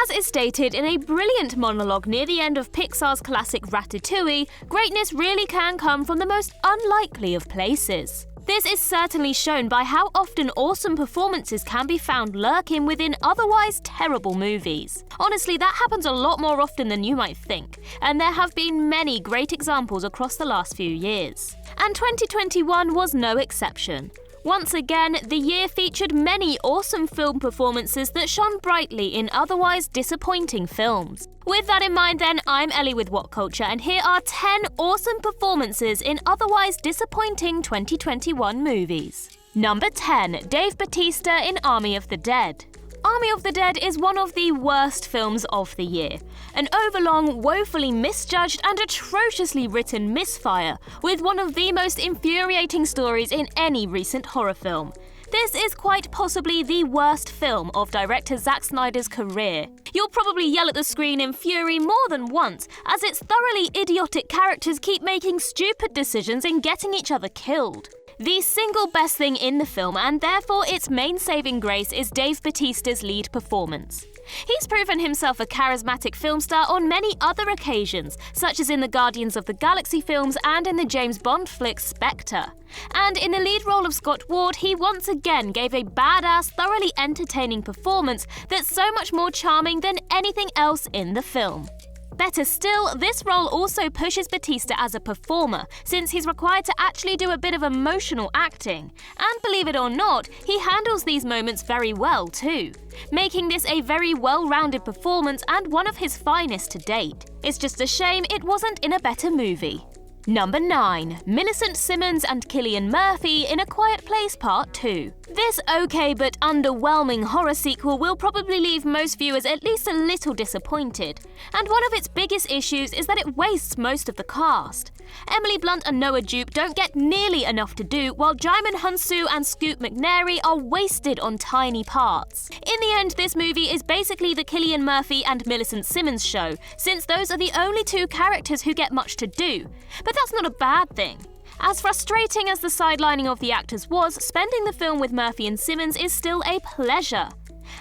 As is stated in a brilliant monologue near the end of Pixar's classic Ratatouille, greatness really can come from the most unlikely of places. This is certainly shown by how often awesome performances can be found lurking within otherwise terrible movies. Honestly, that happens a lot more often than you might think, and there have been many great examples across the last few years. And 2021 was no exception. Once again, the year featured many awesome film performances that shone brightly in otherwise disappointing films. With that in mind then, I'm Ellie with What Culture, and here are 10 awesome performances in otherwise disappointing 2021 movies. Number 10. Dave Bautista in Army of the Dead. Army of the Dead is one of the worst films of the year. An overlong, woefully misjudged and atrociously written misfire, with one of the most infuriating stories in any recent horror film. This is quite possibly the worst film of director Zack Snyder's career. You'll probably yell at the screen in fury more than once, as its thoroughly idiotic characters keep making stupid decisions and getting each other killed. The single best thing in the film, and therefore its main saving grace, is Dave Bautista's lead performance. He's proven himself a charismatic film star on many other occasions, such as in the Guardians of the Galaxy films and in the James Bond flick Spectre. And in the lead role of Scott Ward, he once again gave a badass, thoroughly entertaining performance that's so much more charming than anything else in the film. Better still, this role also pushes Bautista as a performer, since he's required to actually do a bit of emotional acting. And believe it or not, he handles these moments very well too, making this a very well-rounded performance and one of his finest to date. It's just a shame it wasn't in a better movie. Number 9. Millicent Simmons and Cillian Murphy in A Quiet Place Part 2. This okay but underwhelming horror sequel will probably leave most viewers at least a little disappointed, and one of its biggest issues is that it wastes most of the cast. Emily Blunt and Noah Jupe don't get nearly enough to do, while Jaimin Hunsu and Scoot McNairy are wasted on tiny parts. In the end, this movie is basically the Cillian Murphy and Millicent Simmons show, since those are the only two characters who get much to do. But that's not a bad thing. As frustrating as the sidelining of the actors was, spending the film with Murphy and Simmons is still a pleasure.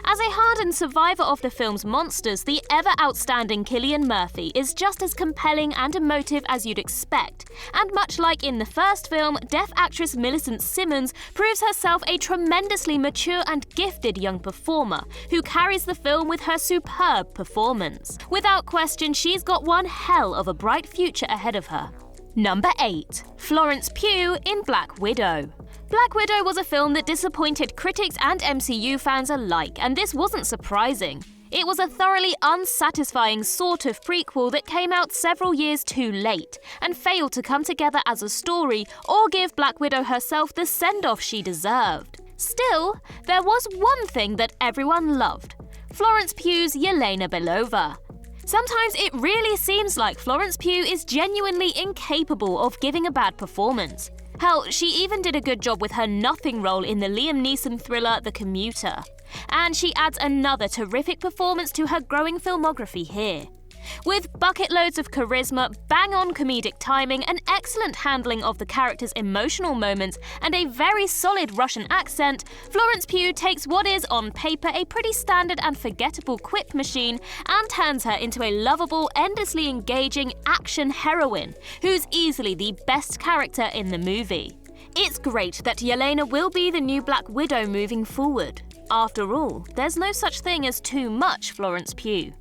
As a hardened survivor of the film's monsters, the ever-outstanding Cillian Murphy is just as compelling and emotive as you'd expect, and much like in the first film, deaf actress Millicent Simmons proves herself a tremendously mature and gifted young performer, who carries the film with her superb performance. Without question, she's got one hell of a bright future ahead of her. Number 8. Florence Pugh in Black Widow. Black Widow was a film that disappointed critics and MCU fans alike, and this wasn't surprising. It was a thoroughly unsatisfying sort of prequel that came out several years too late, and failed to come together as a story or give Black Widow herself the send-off she deserved. Still, there was one thing that everyone loved: Florence Pugh's Yelena Belova. Sometimes it really seems like Florence Pugh is genuinely incapable of giving a bad performance. Hell, she even did a good job with her nothing role in the Liam Neeson thriller The Commuter. And she adds another terrific performance to her growing filmography here. With bucket loads of charisma, bang-on comedic timing, an excellent handling of the character's emotional moments, and a very solid Russian accent, Florence Pugh takes what is, on paper, a pretty standard and forgettable quip machine and turns her into a lovable, endlessly engaging action heroine, who's easily the best character in the movie. It's great that Yelena will be the new Black Widow moving forward. After all, there's no such thing as too much Florence Pugh.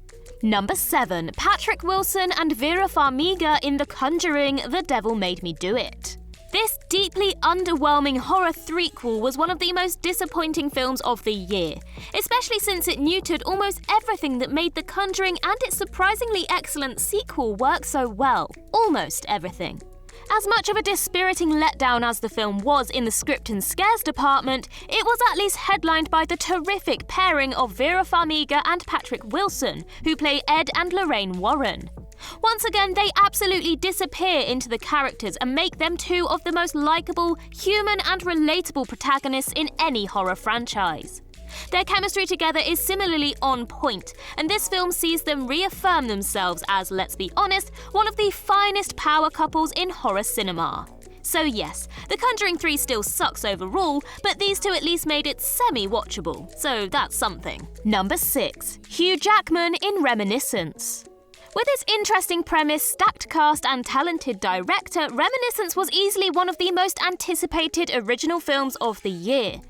Number 7. Patrick Wilson and Vera Farmiga in The Conjuring: The Devil Made Me Do It. This deeply underwhelming horror threequel was one of the most disappointing films of the year, especially since it neutered almost everything that made The Conjuring and its surprisingly excellent sequel work so well. Almost everything. As much of a dispiriting letdown as the film was in the script and scares department, it was at least headlined by the terrific pairing of Vera Farmiga and Patrick Wilson, who play Ed and Lorraine Warren. Once again, they absolutely disappear into the characters and make them two of the most likable, human and relatable protagonists in any horror franchise. Their chemistry together is similarly on point, and this film sees them reaffirm themselves as, let's be honest, one of the finest power couples in horror cinema. So yes, The Conjuring 3 still sucks overall, but these two at least made it semi-watchable, so that's something. Number 6. Hugh Jackman in Reminiscence. With its interesting premise, stacked cast and talented director, Reminiscence was easily one of the most anticipated original films of the year.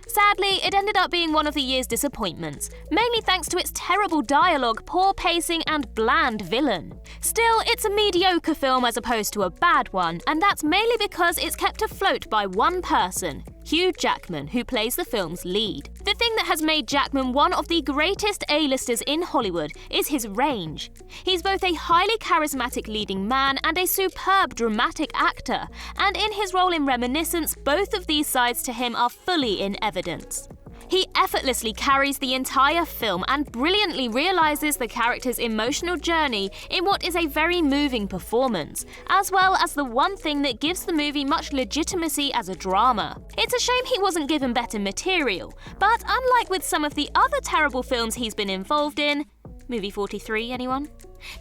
Sadly, it ended up being one of the year's disappointments, mainly thanks to its terrible dialogue, poor pacing, and bland villain. Still, it's a mediocre film as opposed to a bad one, and that's mainly because it's kept afloat by one person, Hugh Jackman, who plays the film's lead. The thing that has made Jackman one of the greatest A-listers in Hollywood is his range. He's both a highly charismatic leading man and a superb dramatic actor, and in his role in Reminiscence, both of these sides to him are fully in evidence. He effortlessly carries the entire film and brilliantly realizes the character's emotional journey in what is a very moving performance, as well as the one thing that gives the movie much legitimacy as a drama. It's a shame he wasn't given better material, but unlike with some of the other terrible films he's been involved in, Movie 43, anyone?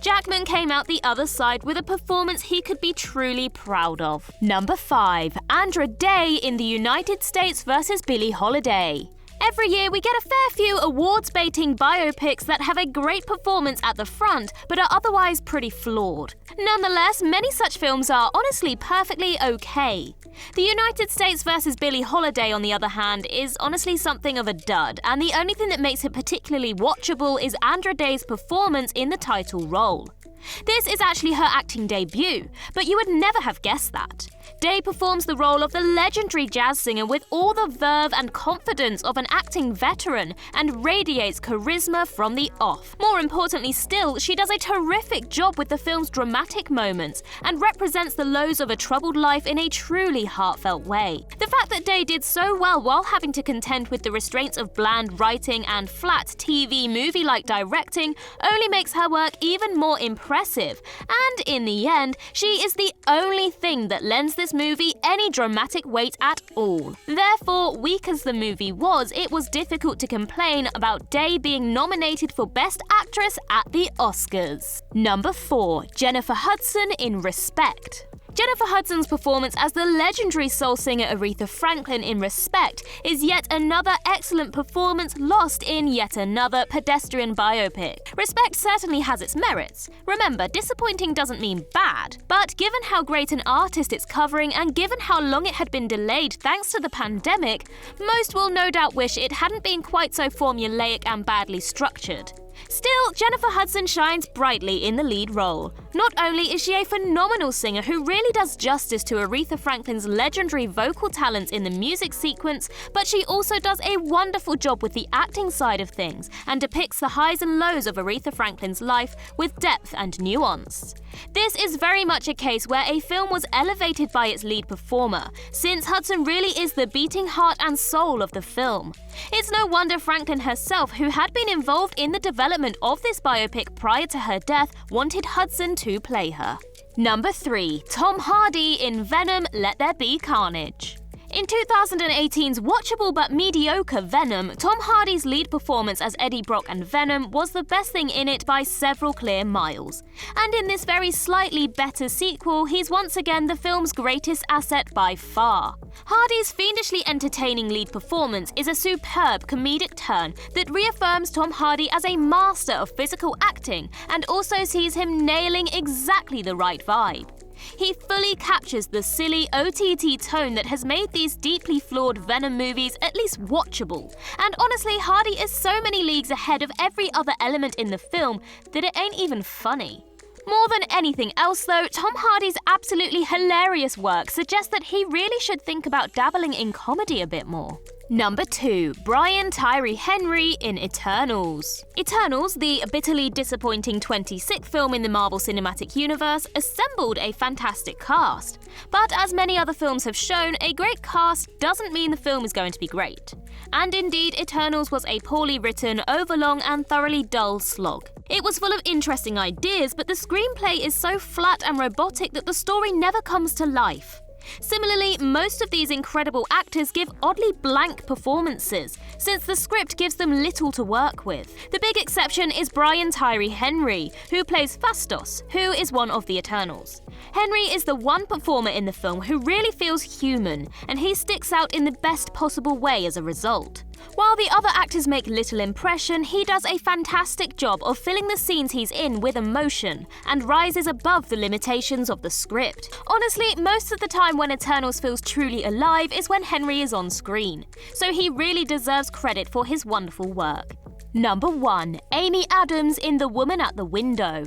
Jackman came out the other side with a performance he could be truly proud of. Number 5. Andra Day in the United States vs. Billie Holiday. Every year we get a fair few awards-baiting biopics that have a great performance at the front, but are otherwise pretty flawed. Nonetheless, many such films are honestly perfectly okay. The United States vs. Billie Holiday, on the other hand, is honestly something of a dud, and the only thing that makes it particularly watchable is Andra Day's performance in the title role. This is actually her acting debut, but you would never have guessed that. Day performs the role of the legendary jazz singer with all the verve and confidence of an acting veteran and radiates charisma from the off. More importantly still, she does a terrific job with the film's dramatic moments and represents the lows of a troubled life in a truly heartfelt way. The fact that Day did so well while having to contend with the restraints of bland writing and flat TV movie-like directing only makes her work even more impressive, and in the end, she is the only thing that lends this movie any dramatic weight at all. Therefore, weak as the movie was, it was difficult to complain about Day being nominated for Best Actress at the Oscars. Number 4. Jennifer Hudson in Respect. Jennifer Hudson's performance as the legendary soul singer Aretha Franklin in Respect is yet another excellent performance lost in yet another pedestrian biopic. Respect certainly has its merits. Remember, disappointing doesn't mean bad, but given how great an artist it's covering and given how long it had been delayed thanks to the pandemic, most will no doubt wish it hadn't been quite so formulaic and badly structured. Still, Jennifer Hudson shines brightly in the lead role. Not only is she a phenomenal singer who really does justice to Aretha Franklin's legendary vocal talents in the music sequence, but she also does a wonderful job with the acting side of things and depicts the highs and lows of Aretha Franklin's life with depth and nuance. This is very much a case where a film was elevated by its lead performer, since Hudson really is the beating heart and soul of the film. It's no wonder Franklin herself, who had been involved in the development of this biopic prior to her death, wanted Hudson to play her. Number 3. Tom Hardy in Venom: Let There Be Carnage. In 2018's watchable but mediocre Venom, Tom Hardy's lead performance as Eddie Brock and Venom was the best thing in it by several clear miles. And in this very slightly better sequel, he's once again the film's greatest asset by far. Hardy's fiendishly entertaining lead performance is a superb comedic turn that reaffirms Tom Hardy as a master of physical acting and also sees him nailing exactly the right vibe. He fully captures the silly OTT tone that has made these deeply flawed Venom movies at least watchable. And honestly, Hardy is so many leagues ahead of every other element in the film that it ain't even funny. More than anything else though, Tom Hardy's absolutely hilarious work suggests that he really should think about dabbling in comedy a bit more. Number 2. Brian Tyree Henry in Eternals. Eternals, the bitterly disappointing 26th film in the Marvel Cinematic Universe, assembled a fantastic cast. But as many other films have shown, a great cast doesn't mean the film is going to be great. And indeed, Eternals was a poorly written, overlong and thoroughly dull slog. It was full of interesting ideas, but the screenplay is so flat and robotic that the story never comes to life. Similarly, most of these incredible actors give oddly blank performances, since the script gives them little to work with. The big exception is Brian Tyree Henry, who plays Phastos, who is one of the Eternals. Henry is the one performer in the film who really feels human, and he sticks out in the best possible way as a result. While the other actors make little impression, he does a fantastic job of filling the scenes he's in with emotion, and rises above the limitations of the script. Honestly, most of the time when Eternals feels truly alive is when Henry is on screen, so he really deserves credit for his wonderful work. Number 1. Amy Adams in The Woman at the Window.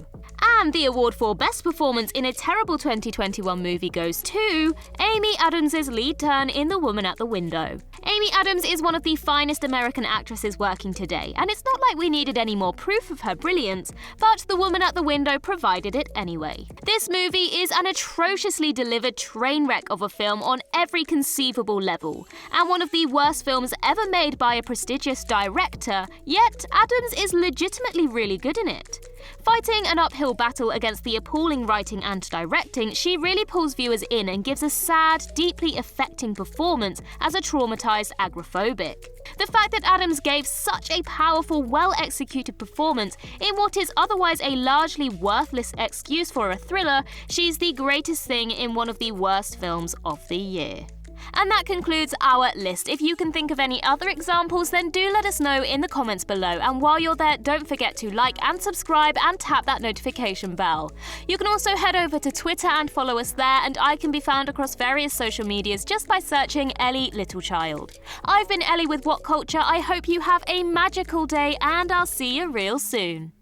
And the award for Best Performance in a Terrible 2021 Movie goes to Amy Adams' lead turn in The Woman at the Window. Amy Adams is one of the finest American actresses working today, and it's not like we needed any more proof of her brilliance, but The Woman at the Window provided it anyway. This movie is an atrociously delivered train wreck of a film on every conceivable level, and one of the worst films ever made by a prestigious director, yet Adams is legitimately really good in it. Fighting an uphill battle against the appalling writing and directing, she really pulls viewers in and gives a sad, deeply affecting performance as a traumatized agoraphobic. The fact that Adams gave such a powerful, well-executed performance in what is otherwise a largely worthless excuse for a thriller, she's the greatest thing in one of the worst films of the year. And that concludes our list. If you can think of any other examples, then do let us know in the comments below. And while you're there, don't forget to like and subscribe and tap that notification bell. You can also head over to Twitter and follow us there, and I can be found across various social medias just by searching Ellie Littlechild. I've been Ellie with What Culture. I hope you have a magical day, and I'll see you real soon.